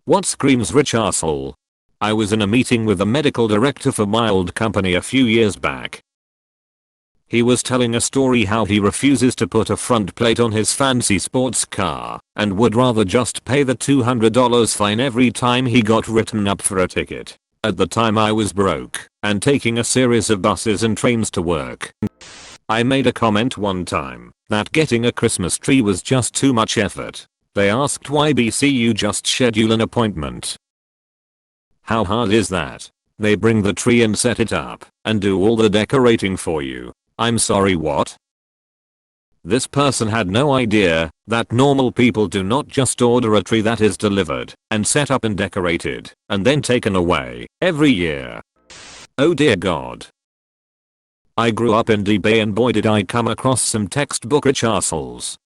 What screams rich arsehole? I was in a meeting with the medical director for my old company a few years back. He was telling a story how he refuses to put a front plate on his fancy sports car and would rather just pay the $200 fine every time he got written up for a ticket. At the time I was broke and taking a series of buses and trains to work. I made a comment one time that getting a Christmas tree was just too much effort. They asked why BC you just schedule an appointment. How hard is that? They bring the tree and set it up and do all the decorating for you. I'm sorry, what? This person had no idea that normal people do not just order a tree that is delivered and set up and decorated and then taken away every year. Oh dear God. I grew up in DB and boy did I come across some textbook rich arseholes.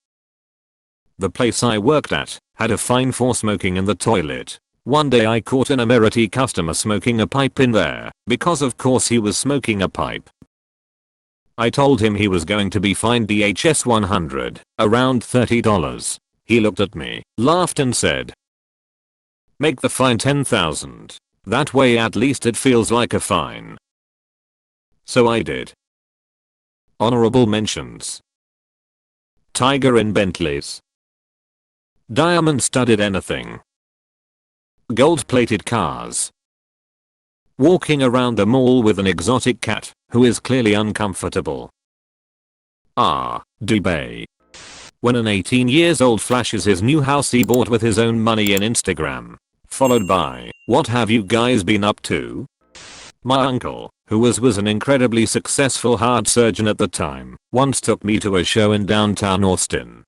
The place I worked at had a fine for smoking in the toilet. One day I caught an Emirati customer smoking a pipe in there because of course he was smoking a pipe. I told him he was going to be fined DHS 100, around $30. He looked at me, laughed and said, "Make the fine 10,000. That way at least it feels like a fine." So I did. Honorable mentions. Tiger in Bentleys. Diamond studded anything. Gold plated cars. Walking around the mall with an exotic cat who is clearly uncomfortable. Dubai. When an 18 years old flashes his new house he bought with his own money in Instagram. Followed by, "What have you guys been up to?" My uncle, who was an incredibly successful heart surgeon at the time, once took me to a show in downtown Austin.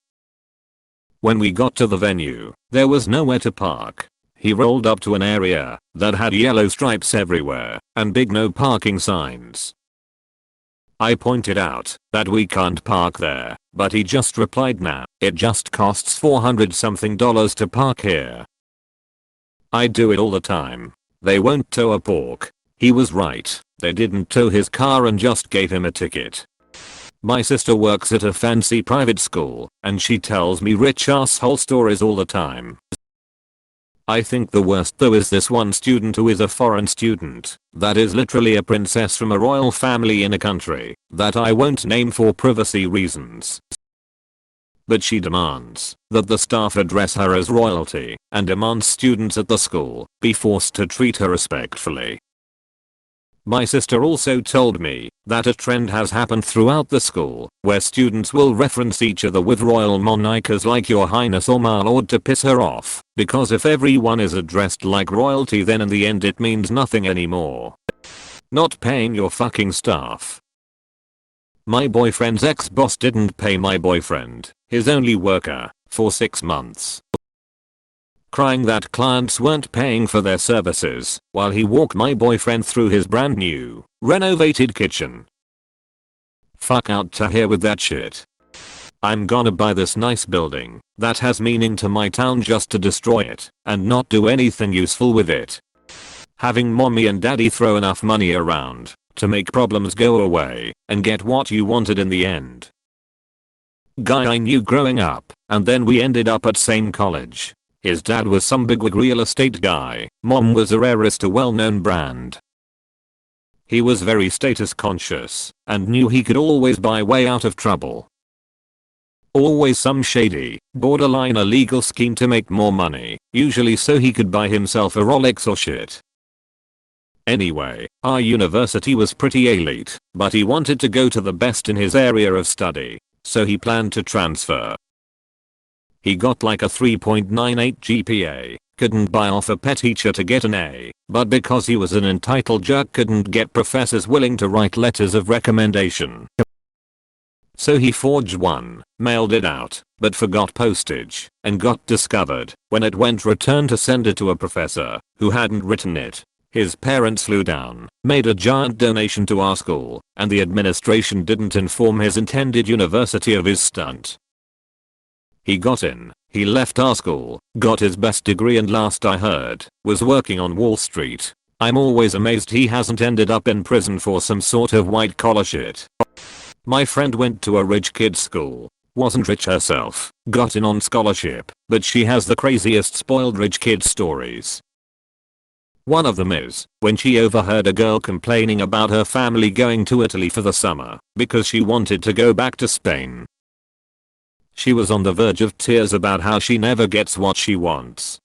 When we got to the venue, there was nowhere to park. He rolled up to an area that had yellow stripes everywhere and big no parking signs. I pointed out that we can't park there, but he just replied, "Nah, it just costs $400 something to park here." I do it all the time. They won't tow a pork. He was right. They didn't tow his car and just gave him a ticket. My sister works at a fancy private school and she tells me rich asshole stories all the time. I think the worst though is this one student who is a foreign student that is literally a princess from a royal family in a country that I won't name for privacy reasons. But she demands that the staff address her as royalty and demands students at the school be forced to treat her respectfully. My sister also told me that a trend has happened throughout the school where students will reference each other with royal monikers like Your Highness or My Lord to piss her off, because if everyone is addressed like royalty then in the end it means nothing anymore. Not paying your fucking staff. My boyfriend's ex-boss didn't pay my boyfriend, his only worker, for 6 months. Crying that clients weren't paying for their services while he walked my boyfriend through his brand new, renovated kitchen. Fuck out to here with that shit. I'm gonna buy this nice building that has meaning to my town just to destroy it and not do anything useful with it. Having mommy and daddy throw enough money around to make problems go away and get what you wanted in the end. Guy I knew growing up and then we ended up at same college. His dad was some bigwig real estate guy, mom was a rarest a well-known brand. He was very status conscious and knew he could always buy way out of trouble. Always some shady, borderline illegal scheme to make more money, usually so he could buy himself a Rolex or shit. Anyway, our university was pretty elite, but he wanted to go to the best in his area of study, so he planned to transfer. He got like a 3.98 GPA, couldn't buy off a pet teacher to get an A, but because he was an entitled jerk couldn't get professors willing to write letters of recommendation. So he forged one, mailed it out, but forgot postage, and got discovered when it went return to sender to a professor who hadn't written it. His parents flew down, made a giant donation to our school, and the administration didn't inform his intended university of his stunt. He got in, he left our school, got his best degree and last I heard, was working on Wall Street. I'm always amazed he hasn't ended up in prison for some sort of white collar shit. My friend went to a rich kid's school. Wasn't rich herself, got in on scholarship, but she has the craziest spoiled rich kid stories. One of them is when she overheard a girl complaining about her family going to Italy for the summer because she wanted to go back to Spain. She was on the verge of tears about how she never gets what she wants.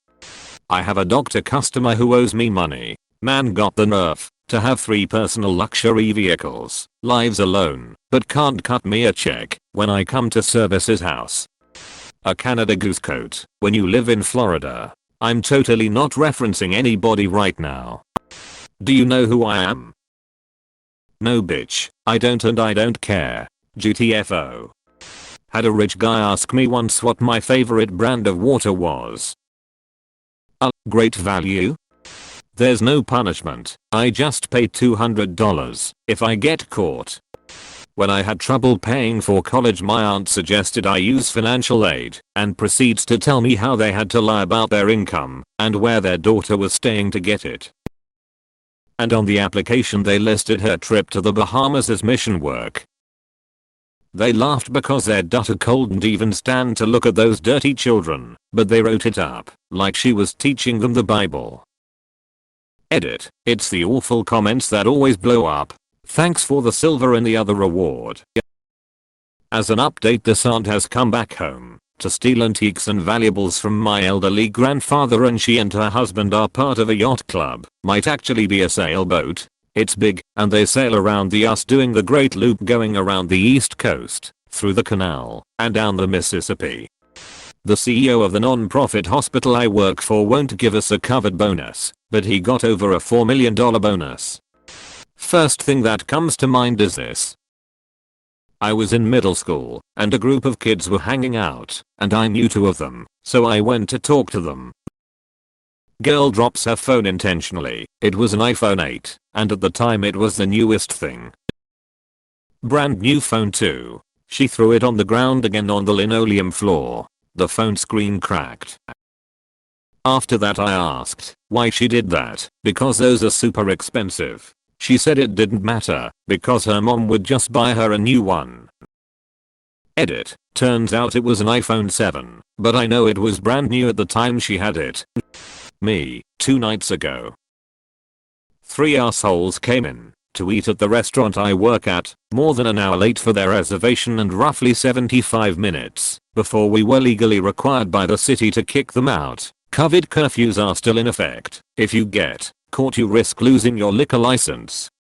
I have a doctor customer who owes me money. Man got the nerve to have 3 personal luxury vehicles, lives alone, but can't cut me a check when I come to service his house. A Canada Goose coat when you live in Florida. I'm totally not referencing anybody right now. Do you know who I am? No bitch, I don't and I don't care. GTFO. Had a rich guy ask me once what my favorite brand of water was. Great value? There's no punishment, I just pay $200 if I get caught. When I had trouble paying for college, my aunt suggested I use financial aid and proceeds to tell me how they had to lie about their income and where their daughter was staying to get it. And on the application they listed her trip to the Bahamas as mission work. They laughed because their daughter couldn't even stand to look at those dirty children, but they wrote it up like she was teaching them the Bible. Edit. It's the awful comments that always blow up. Thanks for the silver and the other reward. As an update, this aunt has come back home to steal antiques and valuables from my elderly grandfather, and she and her husband are part of a yacht club. Might actually be a sailboat. It's big and they sail around the US doing the Great Loop going around the East Coast, through the canal, and down the Mississippi. The CEO of the non-profit hospital I work for won't give us a covered bonus, but he got over a $4 million bonus. First thing that comes to mind is this. I was in middle school and a group of kids were hanging out and I knew 2 of them, so I went to talk to them. Girl drops her phone intentionally. It was an iPhone 8 and at the time it was the newest thing. Brand new phone too. She threw it on the ground again on the linoleum floor. The phone screen cracked. After that I asked why she did that, because those are super expensive. She said it didn't matter because her mom would just buy her a new one. Edit. Turns out it was an iPhone 7, but I know it was brand new at the time she had it. Me, 2 nights ago. 3 assholes came in to eat at the restaurant I work at, more than an hour late for their reservation and roughly 75 minutes before we were legally required by the city to kick them out. COVID curfews are still in effect. If you get caught you risk losing your liquor license.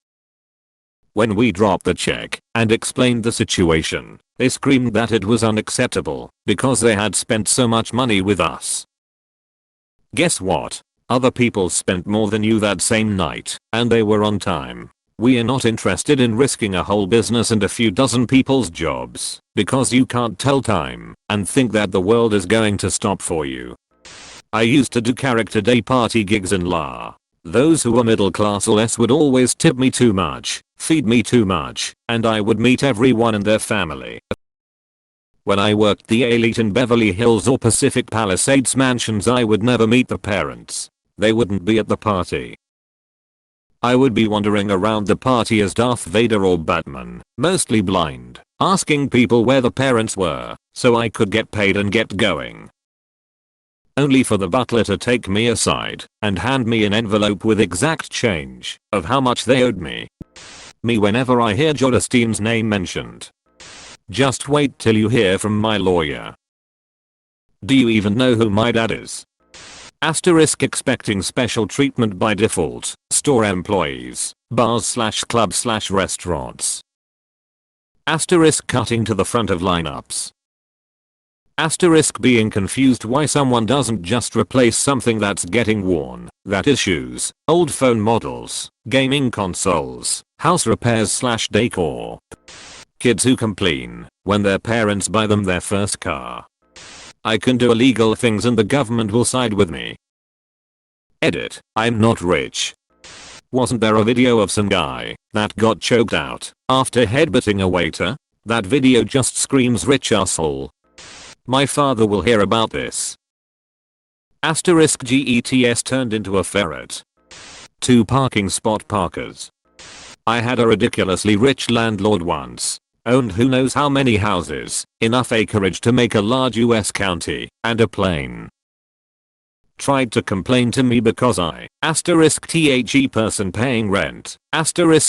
When we dropped the check and explained the situation, they screamed that it was unacceptable because they had spent so much money with us. Guess what? Other people spent more than you that same night and they were on time. We are not interested in risking a whole business and a few dozen people's jobs because you can't tell time and think that the world is going to stop for you. I used to do character day party gigs in La. Those who were middle class or less would always tip me too much, feed me too much, and I would meet everyone and their family. When I worked the elite in Beverly Hills or Pacific Palisades mansions, I would never meet the parents. They wouldn't be at the party. I would be wandering around the party as Darth Vader or Batman, mostly blind, asking people where the parents were, so I could get paid and get going. Only for the butler to take me aside and hand me an envelope with exact change of how much they owed me. Me whenever I hear Jodestein's name mentioned. Just wait till you hear from my lawyer. Do you even know who my dad is? Asterisk expecting special treatment by default, store employees, bars/clubs/restaurants. Asterisk cutting to the front of lineups. Asterisk being confused why someone doesn't just replace something that's getting worn, that is shoes, old phone models, gaming consoles, house repairs/decor. Kids who complain when their parents buy them their first car. I can do illegal things and the government will side with me. Edit. I'm not rich. Wasn't there a video of some guy that got choked out after headbutting a waiter? That video just screams rich asshole. My father will hear about this. Asterisk GETS turned into a ferret. 2 parking spot parkers. I had a ridiculously rich landlord once. owned who knows how many houses, enough acreage to make a large US county, and a plane. Tried to complain to me because I, *THE person paying rent,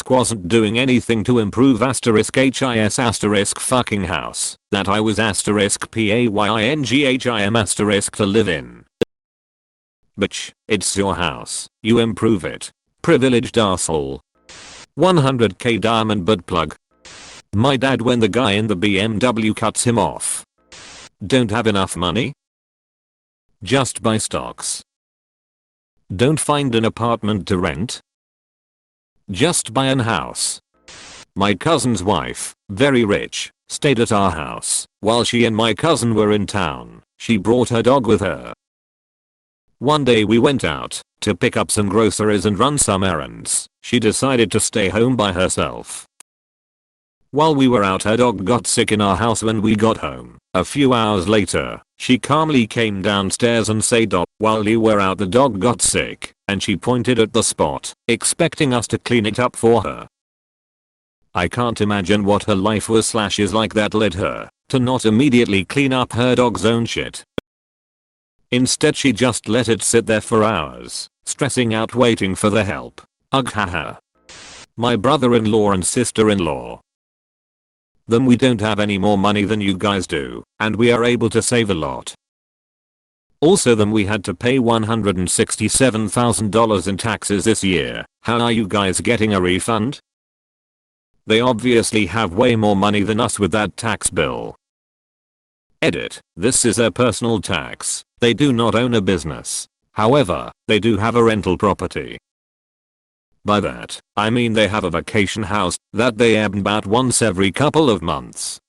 wasn't doing anything to improve *HIS fucking house, that I was *PAYINGHIM to live in. Bitch, it's your house, you improve it. Privileged arsehole. 100k diamond butt plug. My dad when the guy in the BMW cuts him off. Don't have enough money? Just buy stocks. Don't find an apartment to rent? Just buy an house. My cousin's wife, very rich, stayed at our house while she and my cousin were in town. She brought her dog with her. One day we went out to pick up some groceries and run some errands. She decided to stay home by herself. While we were out, her dog got sick in our house when we got home. A few hours later, she calmly came downstairs and said, while we were out the dog got sick, and she pointed at the spot, expecting us to clean it up for her. I can't imagine what her life was / is like that led her to not immediately clean up her dog's own shit. Instead she just let it sit there for hours, stressing out waiting for the help. Ugh haha. My brother-in-law and sister-in-law. Then we don't have any more money than you guys do, and we are able to save a lot. Also then we had to pay $167,000 in taxes this year. How are you guys getting a refund? They obviously have way more money than us with that tax bill. Edit. This is their personal tax. They do not own a business. However, they do have a rental property. By that, I mean they have a vacation house that they ebb about once every couple of months.